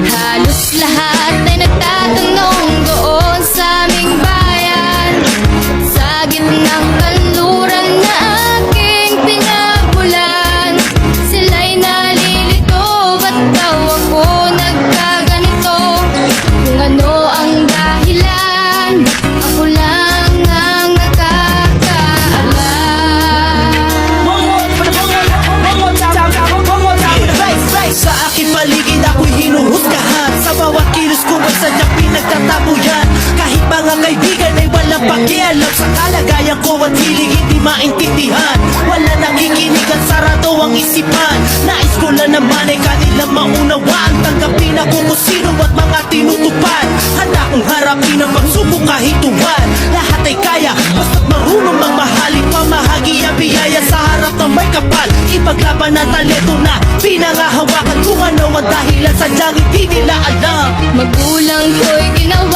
Halos lahat ay nagtatanong doon sa aming bayan, sa gitnang kanluran na aking pinabulan. Sila'y nalilito, ba't daw ako nagkaganito? Kung ano ang dahilan, ako lang ang nakakaalam. Sa aking paligid ako'y hinuhusgahan, sa bawat kilos ko ay sadyang pinagtatabuyan. Kahit mga kaibigan ay walang pakialam sa kalagayan ko at hiling hindi maintindihan. Wala nakikinig at sarado ang isipan. Nais ko lang naman ay kanilang maunawaan, tanggapin ako kung sino at mga tinutupad. Handa kong harapin ang pagsubok kahit tuwan. Lahat ay kaya, basta't marunong magmahalin. Pamahagi ang biyaya sa harap ng may kapal. Ipaglaban ang talento na pinangahawakan. Kung ano ang dahilan, sadyang hindi nila alam. Magulang ko'y ginawa